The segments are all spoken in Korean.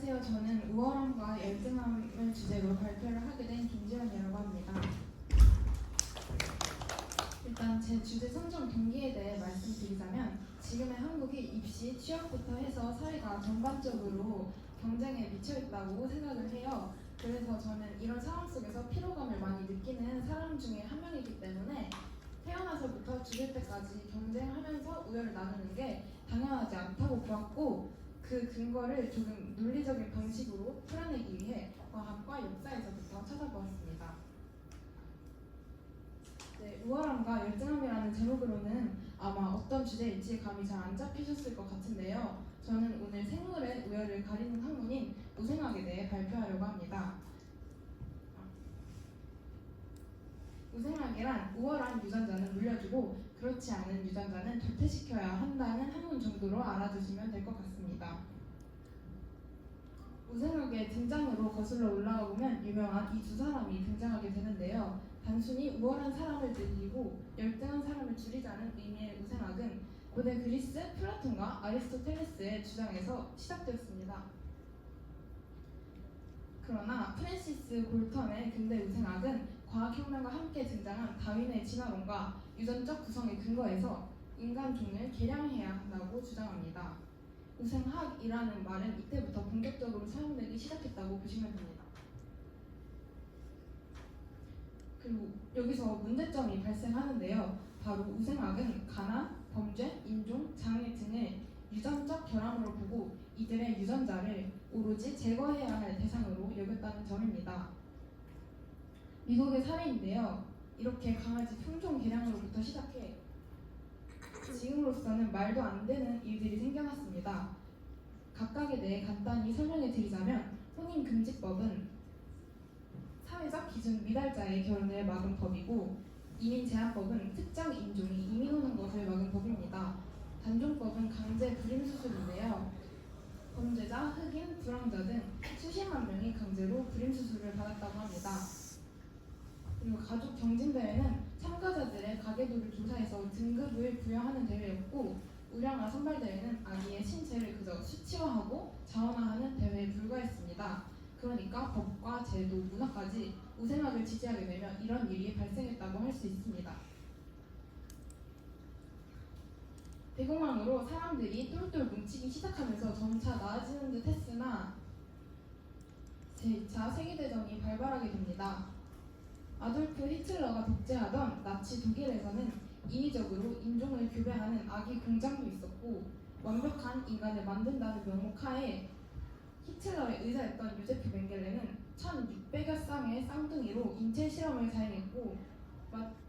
안녕하세요. 저는 우월함과 열등함을 주제로 발표를 하게 된 김지연이라고 합니다. 일단 제 주제 선정 동기에 대해 말씀드리자면 지금의 한국이 입시, 취업부터 해서 사회가 전반적으로 경쟁에 미쳐있다고 생각을 해요. 그래서 저는 이런 상황 속에서 피로감을 많이 느끼는 사람 중에 한 명이기 때문에 태어나서부터 죽을 때까지 경쟁하면서 우열을 나누는 게 당연하지 않다고 보았고, 그 근거를 조금 논리적인 방식으로 풀어내기 위해 과학과 역사에서부터 찾아보았습니다. 네, 우월함과 열등함이라는 제목으로는 아마 어떤 주제일지 감이 잘 안 잡히셨을 것 같은데요. 저는 오늘 생물의 우열을 가리는 학문인 우생학에 대해 발표하려고 합니다. 우생학이란 우월한 유전자는 물려주고 그렇지 않은 유전자는 도태시켜야 한다는 학문 정도로 알아두시면 될 것 같습니다. 우생학의 등장으로 거슬러 올라가 보면 유명한 이 두 사람이 등장하게 되는데요. 단순히 우월한 사람을 늘리고 열등한 사람을 줄이자는 의미의 우생학은 고대 그리스 플라톤과 아리스토텔레스의 주장에서 시작되었습니다. 그러나 프랜시스 골턴의 근대 우생학은 과학혁명과 함께 등장한 다윈의 진화론과 유전적 구성의 근거에서 인간 종을 개량해야 한다고 주장합니다. 우생학이라는 말은 이때부터 본격적으로 사용되기 시작했다고 보시면 됩니다. 그리고 여기서 문제점이 발생하는데요. 바로 우생학은 가난, 범죄, 인종, 장애 등을 유전적 결함으로 보고 이들의 유전자를 오로지 제거해야 할 대상으로 여겼다는 점입니다. 미국의 사례인데요. 이렇게 강아지 품종 개량으로부터 시작해 지금으로서는 말도 안 되는 일들이 생겨났습니다. 각각에 대해 간단히 설명해 드리자면 혼인금지법은 사회적 기준 미달자의 결혼을 막은 법이고, 이민제한법은 특정 인종이 이민오는 것을 막은 법입니다. 단종법은 강제 불임수술인데요. 범죄자, 흑인, 불황자 등 수십만 명이 강제로 불임수술을 받았다고 합니다. 그리고 가족 경진대회는 참가자들의 가계도를 조사해서 등급을 부여하는 대회였고, 우량아 선발대회는 아기의 신체를 그저 수치화하고 자원화하는 대회에 불과했습니다. 그러니까 법과 제도, 문화까지 우생학을 지지하게 되면 이런 일이 발생했다고 할 수 있습니다. 대공황으로 사람들이 똘똘 뭉치기 시작하면서 점차 나아지는 듯 했으나 제2차 세계대전이 발발하게 됩니다. 아돌프 히틀러가 독재하던 나치 독일에서는 인위적으로 인종을 교배하는 아기 공장도 있었고, 완벽한 인간을 만든다는 명목하에 히틀러의 의사였던 요제프 맹겔레는 1600여 쌍의 쌍둥이로 인체 실험을 자행했고,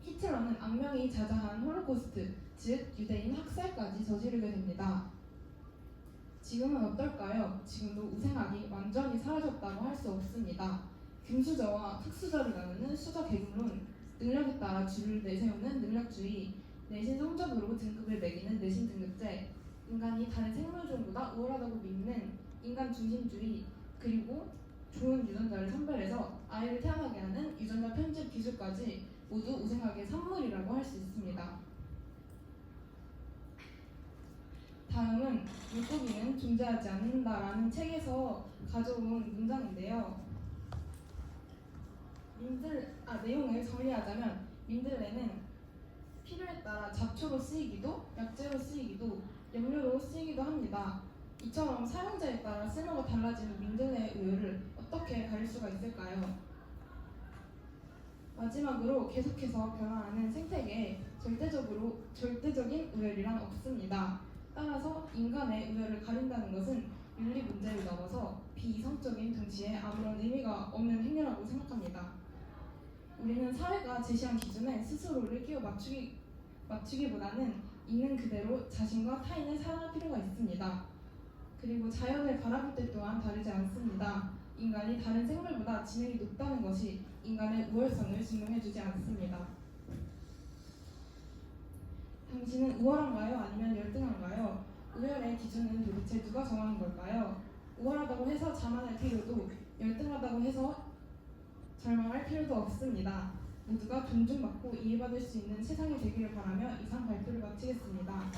히틀러는 악명이 자자한 홀로코스트, 즉 유대인 학살까지 저지르게 됩니다. 지금은 어떨까요? 지금도 우생학이 완전히 사라졌다고 할 수 없습니다. 금수저와 흑수저를 나누는 수저 계급론, 능력에 따라 줄을 내세우는 능력주의, 내신 성적으로 등급을 매기는 내신 등급제, 인간이 다른 생물종보다 우월하다고 믿는 인간 중심주의, 그리고 좋은 유전자를 선별해서 아이를 태어나게 하는 유전자 편집 기술까지 모두 우생학의 산물이라고 할 수 있습니다. 다음은 물고기는 존재하지 않는다라는 책에서 가져온 문장인데요. 내용을 정리하자면 민들레는 필요에 따라 잡초로 쓰이기도, 약재로 쓰이기도, 염료로 쓰이기도 합니다. 이처럼 사용자에 따라 쓸모가 달라지는 민들레의 우열을 어떻게 가릴 수가 있을까요? 마지막으로 계속해서 변화하는 생태계에 절대적인 우열이란 없습니다. 따라서 인간의 우열을 가린다는 것은 윤리 문제를 넘어서 비이성적인 동시에 아무런 의미가 없는 행위라고 생각합니다. 우리는 사회가 제시한 기준에 스스로를 끼워 맞추기보다는 있는 그대로 자신과 타인을 사랑할 필요가 있습니다. 그리고 자연을 바라볼 때 또한 다르지 않습니다. 인간이 다른 생물보다 지능이 높다는 것이 인간의 우월성을 증명해주지 않습니다. 당신은 우월한가요? 아니면 열등한가요? 우열의 기준은 도대체 누가 정하는 걸까요? 우월하다고 해서 자만할 필요도, 열등하다고 해서 절망할 필요도 없습니다. 모두가 존중받고 이해받을 수 있는 세상이 되기를 바라며 이상 발표를 마치겠습니다.